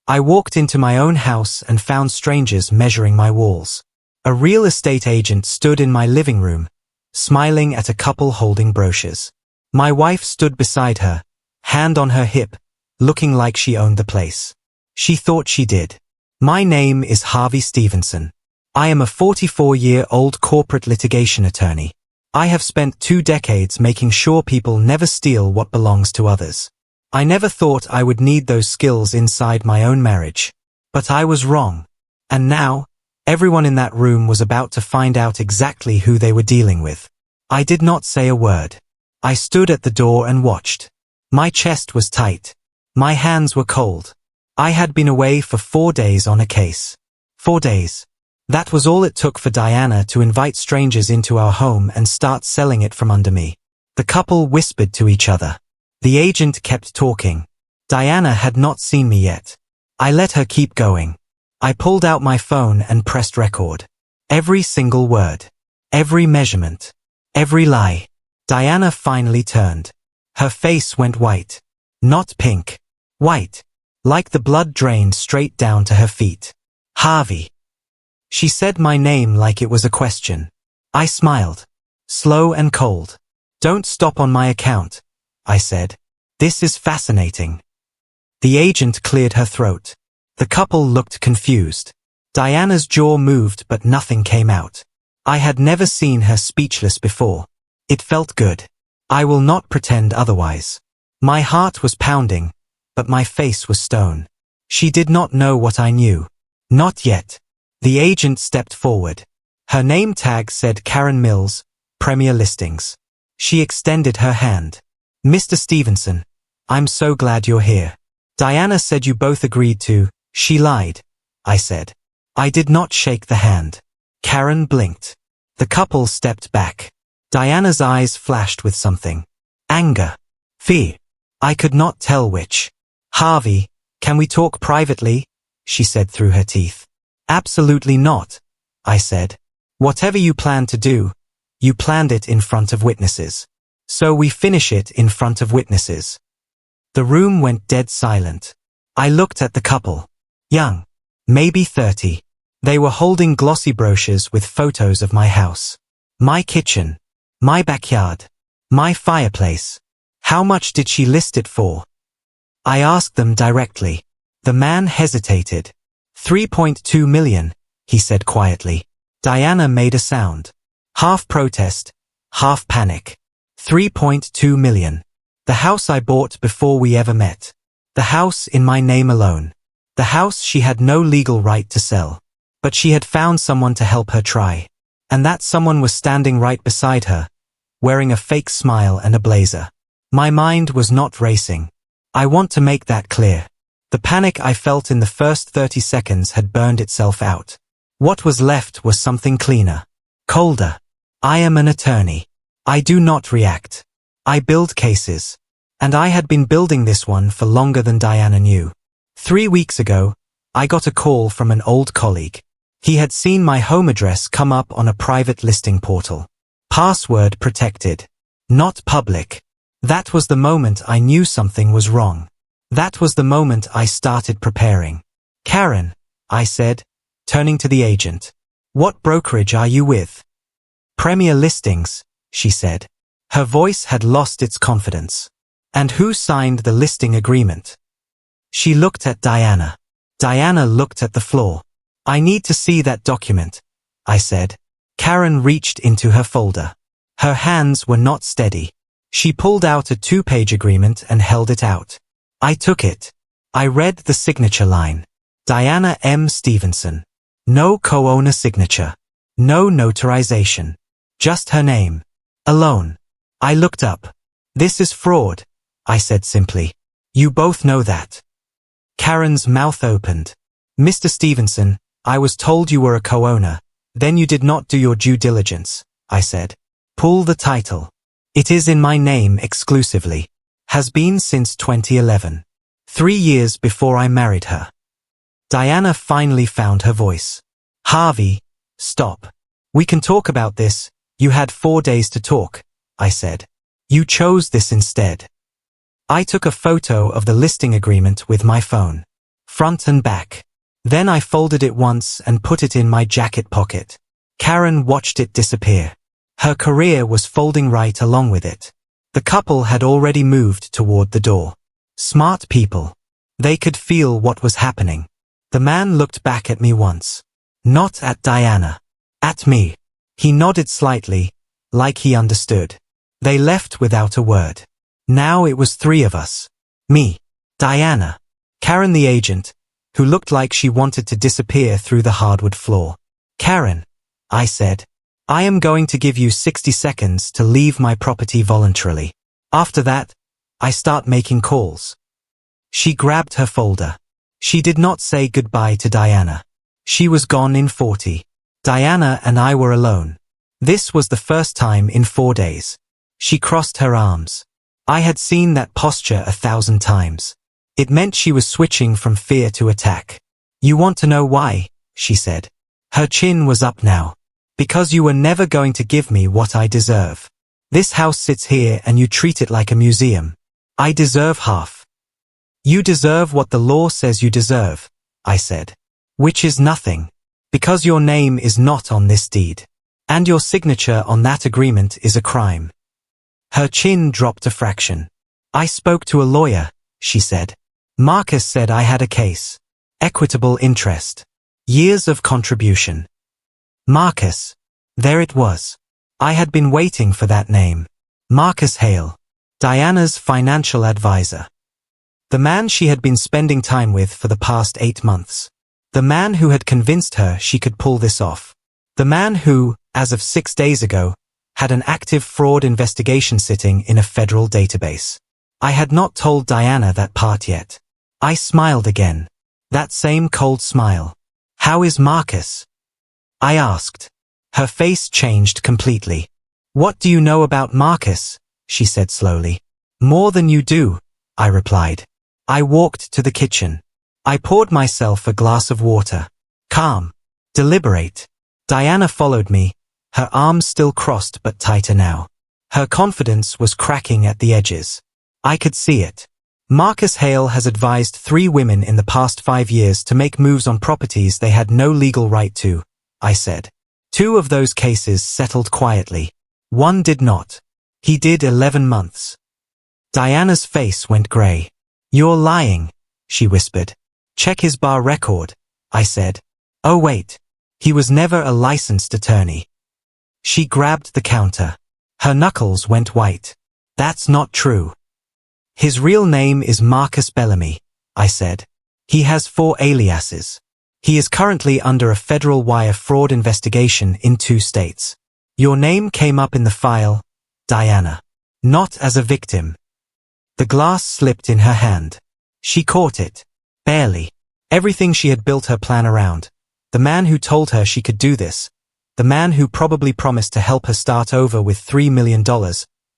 I walked into my own house and found strangers measuring my walls. A real estate agent stood in my living room, smiling at a couple holding brochures. My wife stood beside her, hand on her hip, looking like she owned the place. She thought she did. My name is Harvey Stevenson. I am a 44-year-old corporate litigation attorney. I have spent 2 decades making sure people never steal what belongs to others. I never thought I would need those skills inside my own marriage. But I was wrong. And now, everyone in that room was about to find out exactly who they were dealing with. I did not say a word. I stood at the door and watched. My chest was tight. My hands were cold. I had been away for 4 days on a case. 4 days. That was all it took for Diana to invite strangers into our home and start selling it from under me. The couple whispered to each other. The agent kept talking. Diana had not seen me yet. I let her keep going. I pulled out my phone and pressed record. Every single word. Every measurement. Every lie. Diana finally turned. Her face went white. Not pink. White. Like the blood drained straight down to her feet. Harvey. She said my name like it was a question. I smiled. Slow and cold. Don't stop on my account, I said. This is fascinating. The agent cleared her throat. The couple looked confused. Diana's jaw moved but nothing came out. I had never seen her speechless before. It felt good. I will not pretend otherwise. My heart was pounding, but my face was stone. She did not know what I knew. Not yet. The agent stepped forward. Her name tag said Karen Mills, Premier Listings. She extended her hand. Mr. Stevenson, I'm so glad you're here. Diana said you both agreed to. She lied, I said. I did not shake the hand. Karen blinked. The couple stepped back. Diana's eyes flashed with something. Anger. Fear. I could not tell which. Harvey, can we talk privately? She said through her teeth. Absolutely not, I said. Whatever you planned to do, you planned it in front of witnesses. So we finish it in front of witnesses. The room went dead silent. I looked at the couple. Young. Maybe 30. They were holding glossy brochures with photos of my house. My kitchen. My backyard. My fireplace. How much did she list it for? I asked them directly. The man hesitated. 3.2 million, he said quietly. Diana made a sound. Half protest, half panic. 3.2 million. The house I bought before we ever met. The house in my name alone. The house she had no legal right to sell. But she had found someone to help her try. And that someone was standing right beside her, wearing a fake smile and a blazer. My mind was not racing. I want to make that clear. The panic I felt in the first 30 seconds had burned itself out. What was left was something cleaner. Colder. I am an attorney. I do not react. I build cases. And I had been building this one for longer than Diana knew. 3 weeks ago, I got a call from an old colleague. He had seen my home address come up on a private listing portal. Password protected. Not public. That was the moment I knew something was wrong. That was the moment I started preparing. Karen, I said, turning to the agent. What brokerage are you with? Premier Listings, she said. Her voice had lost its confidence. And who signed the listing agreement? She looked at Diana. Diana looked at the floor. I need to see that document, I said. Karen reached into her folder. Her hands were not steady. She pulled out a 2-page agreement and held it out. I took it. I read the signature line. Diana M. Stevenson. No co-owner signature. No notarization. Just her name. Alone. I looked up. This is fraud, I said simply. You both know that. Karen's mouth opened. Mr. Stevenson, I was told you were a co-owner. Then you did not do your due diligence, I said. Pull the title. It is in my name exclusively. Has been since 2011. 3 years before I married her. Diana finally found her voice. Harvey, stop. We can talk about this. You had 4 days to talk, I said. You chose this instead. I took a photo of the listing agreement with my phone. front and back. Then I folded it once and put it in my jacket pocket. Karen watched it disappear. Her career was folding right along with it. The couple had already moved toward the door. Smart people. They could feel what was happening. The man looked back at me once. Not at Diana. At me. He nodded slightly, like he understood. They left without a word. Now it was three of us. Me. Diana. Karen the agent, who looked like she wanted to disappear through the hardwood floor. Karen, I said, I am going to give you 60 seconds to leave my property voluntarily. After that, I start making calls. She grabbed her folder. She did not say goodbye to Diana. She was gone in 40. Diana and I were alone. This was the first time in 4 days. She crossed her arms. I had seen that posture 1,000 times. It meant she was switching from fear to attack. You want to know why? She said. Her chin was up now. Because you were never going to give me what I deserve. This house sits here and you treat it like a museum. I deserve half. You deserve what the law says you deserve, I said. Which is nothing. Because your name is not on this deed. And your signature on that agreement is a crime. Her chin dropped a fraction. I spoke to a lawyer, she said. Marcus said I had a case. Equitable interest. Years of contribution. Marcus. There it was. I had been waiting for that name. Marcus Hale. Diana's financial advisor. The man she had been spending time with for the past 8 months. The man who had convinced her she could pull this off. The man who, as of 6 days ago, had an active fraud investigation sitting in a federal database. I had not told Diana that part yet. I smiled again. That same cold smile. How is Marcus? I asked. Her face changed completely. What do you know about Marcus? She said slowly. More than you do, I replied. I walked to the kitchen. I poured myself a glass of water. Calm. Deliberate. Diana followed me, her arms still crossed but tighter now. Her confidence was cracking at the edges. I could see it. Marcus Hale has advised 3 women in the past 5 years to make moves on properties they had no legal right to, I said. 2 of those cases settled quietly. 1 did not. He did 11 months. Diana's face went gray. You're lying, she whispered. Check his bar record, I said. Oh wait. He was never a licensed attorney. She grabbed the counter. Her knuckles went white. That's not true. His real name is Marcus Bellamy, I said. He has 4 aliases. He is currently under a federal wire fraud investigation in 2 states. Your name came up in the file, Diana. Not as a victim. The glass slipped in her hand. She caught it. Barely. Everything she had built her plan around. The man who told her she could do this, the man who probably promised to help her start over with $3 million,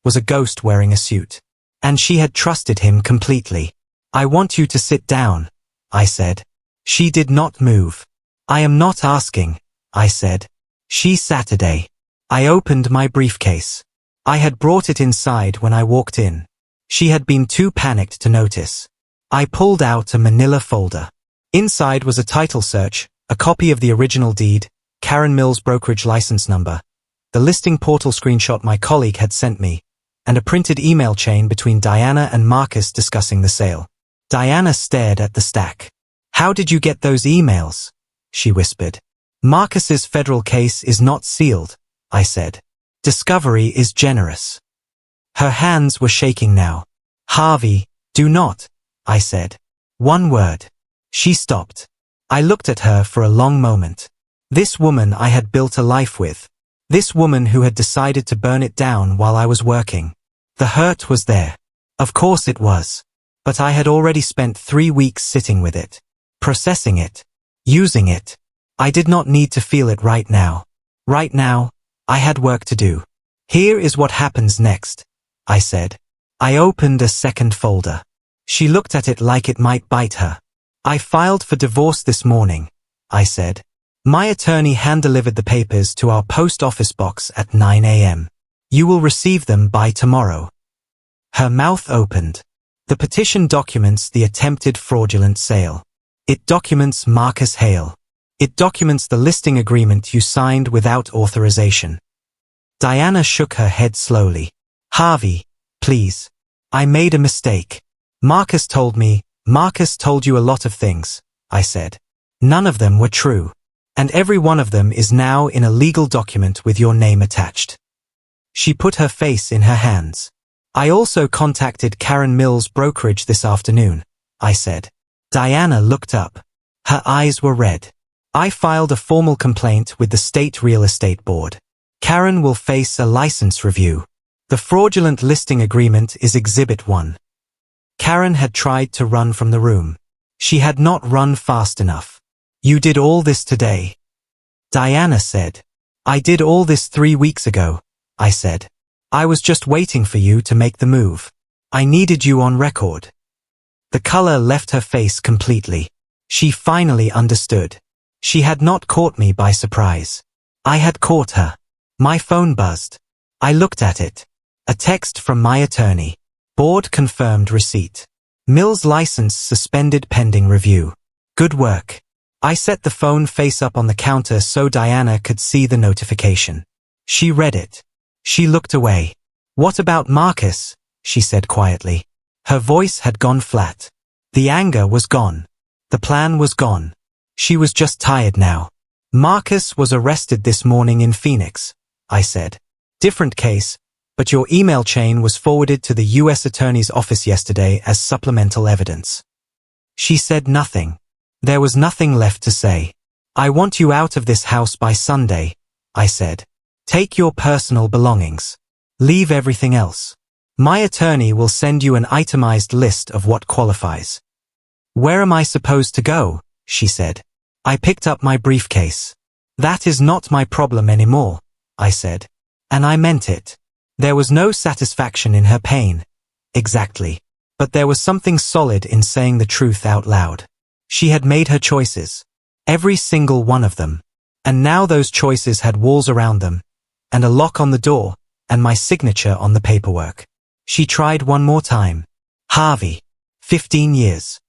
was a ghost wearing a suit. And she had trusted him completely. I want you to sit down, I said. She did not move. I am not asking, I said. She Saturday. I opened my briefcase. I had brought it inside when I walked in. She had been too panicked to notice. I pulled out a manila folder. Inside was a title search, a copy of the original deed, Karen Mills' brokerage license number, the listing portal screenshot my colleague had sent me, and a printed email chain between Diana and Marcus discussing the sale. Diana stared at the stack. How did you get those emails? She whispered. Marcus's federal case is not sealed, I said. Discovery is generous. Her hands were shaking now. Harvey, do not, I said. 1 word. She stopped. I looked at her for a long moment. This woman I had built a life with. This woman who had decided to burn it down while I was working. The hurt was there. Of course it was. But I had already spent 3 weeks sitting with it. Processing it. Using it. I did not need to feel it right now. Right now, I had work to do. Here is what happens next, I said. I opened a second folder. She looked at it like it might bite her. I filed for divorce this morning, I said. My attorney hand-delivered the papers to our post office box at 9 a.m. You will receive them by tomorrow. Her mouth opened. The petition documents the attempted fraudulent sale. It documents Marcus Hale. It documents the listing agreement you signed without authorization. Diana shook her head slowly. Harvey, please. I made a mistake. Marcus told you a lot of things, I said. None of them were true. And every one of them is now in a legal document with your name attached. She put her face in her hands. I also contacted Karen Mills' brokerage this afternoon, I said. Diana looked up. Her eyes were red. I filed a formal complaint with the State Real Estate Board. Karen will face a license review. The fraudulent listing agreement is Exhibit 1. Karen had tried to run from the room. She had not run fast enough. You did all this today. Diana said. I did all this 3 weeks ago, I said. I was just waiting for you to make the move. I needed you on record. The color left her face completely. She finally understood. She had not caught me by surprise. I had caught her. My phone buzzed. I looked at it. A text from my attorney. Board confirmed receipt. Mills license suspended pending review. Good work. I set the phone face up on the counter so Diana could see the notification. She read it. She looked away. What about Marcus? She said quietly. Her voice had gone flat. The anger was gone. The plan was gone. She was just tired now. Marcus was arrested this morning in Phoenix, I said. Different case, but your email chain was forwarded to the U.S. Attorney's Office yesterday as supplemental evidence. She said nothing. There was nothing left to say. I want you out of this house by Sunday, I said. Take your personal belongings. Leave everything else. My attorney will send you an itemized list of what qualifies. Where am I supposed to go? She said. I picked up my briefcase. That is not my problem anymore, I said. And I meant it. There was no satisfaction in her pain. Exactly. But there was something solid in saying the truth out loud. She had made her choices. Every single one of them. And now those choices had walls around them, and a lock on the door, and my signature on the paperwork. She tried one more time. Harvey. 15 years.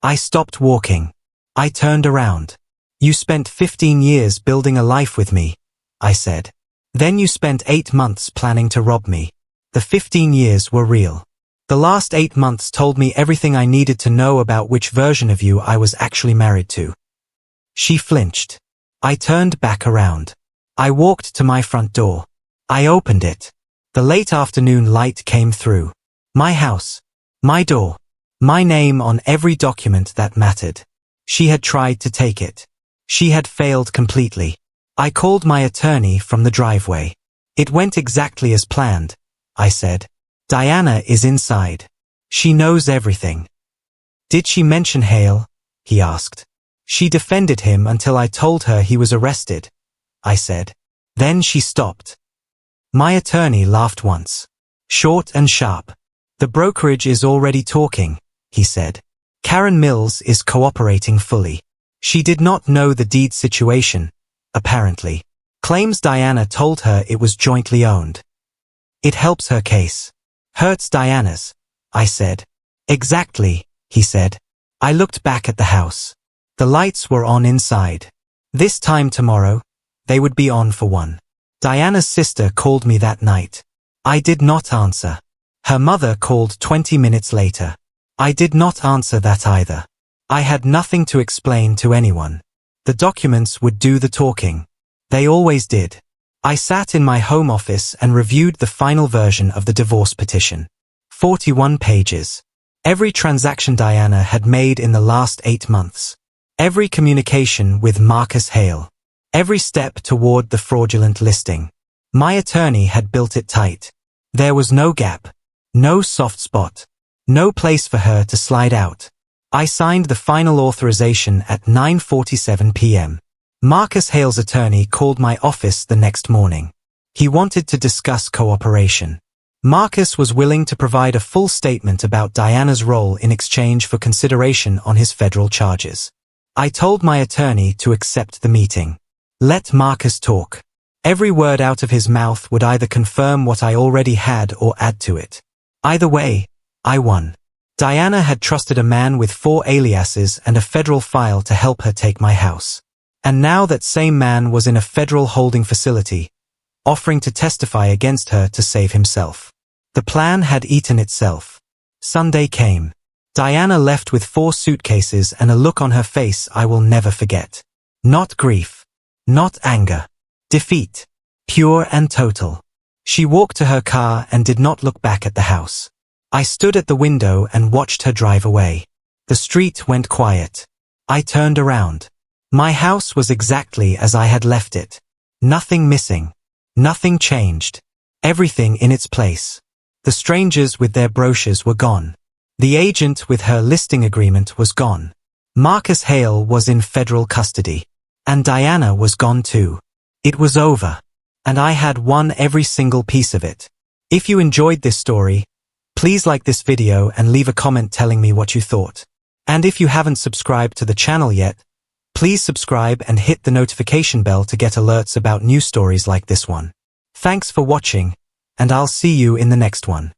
I stopped walking. I turned around. You spent 15 years building a life with me, I said. Then you spent 8 months planning to rob me. The 15 years were real. The last 8 months told me everything I needed to know about which version of you I was actually married to. She flinched. I turned back around. I walked to my front door. I opened it. The late afternoon light came through. My house. My door. My name on every document that mattered. She had tried to take it. She had failed completely. I called my attorney from the driveway. It went exactly as planned, I said. Diana is inside. She knows everything. Did she mention Hale? He asked. She defended him until I told her he was arrested, I said. Then she stopped. My attorney laughed once. Short and sharp. The brokerage is already talking, he said. Karen Mills is cooperating fully. She did not know the deed situation, apparently. Claims Diana told her it was jointly owned. It helps her case. Hurts Diana's, I said. Exactly, he said. I looked back at the house. The lights were on inside. This time tomorrow, they would be on for 1. Diana's sister called me that night. I did not answer. Her mother called 20 minutes later. I did not answer that either. I had nothing to explain to anyone. The documents would do the talking. They always did. I sat in my home office and reviewed the final version of the divorce petition. 41 pages. Every transaction Diana had made in the last 8 months. Every communication with Marcus Hale. Every step toward the fraudulent listing. My attorney had built it tight. There was no gap. No soft spot. No place for her to slide out. I signed the final authorization at 9:47 p.m. Marcus Hale's attorney called my office the next morning. He wanted to discuss cooperation. Marcus was willing to provide a full statement about Diana's role in exchange for consideration on his federal charges. I told my attorney to accept the meeting. Let Marcus talk. Every word out of his mouth would either confirm what I already had or add to it. Either way, I won. Diana had trusted a man with 4 aliases and a federal file to help her take my house. And now that same man was in a federal holding facility, offering to testify against her to save himself. The plan had eaten itself. Sunday came. Diana left with 4 suitcases and a look on her face I will never forget. Not grief. Not anger. Defeat. Pure and total. She walked to her car and did not look back at the house. I stood at the window and watched her drive away. The street went quiet. I turned around. My house was exactly as I had left it. Nothing missing. Nothing changed. Everything in its place. The strangers with their brochures were gone. The agent with her listing agreement was gone. Marcus Hale was in federal custody. And Diana was gone too. It was over. And I had won every single piece of it. If you enjoyed this story, please like this video and leave a comment telling me what you thought. And if you haven't subscribed to the channel yet, please subscribe and hit the notification bell to get alerts about new stories like this one. Thanks for watching, and I'll see you in the next one.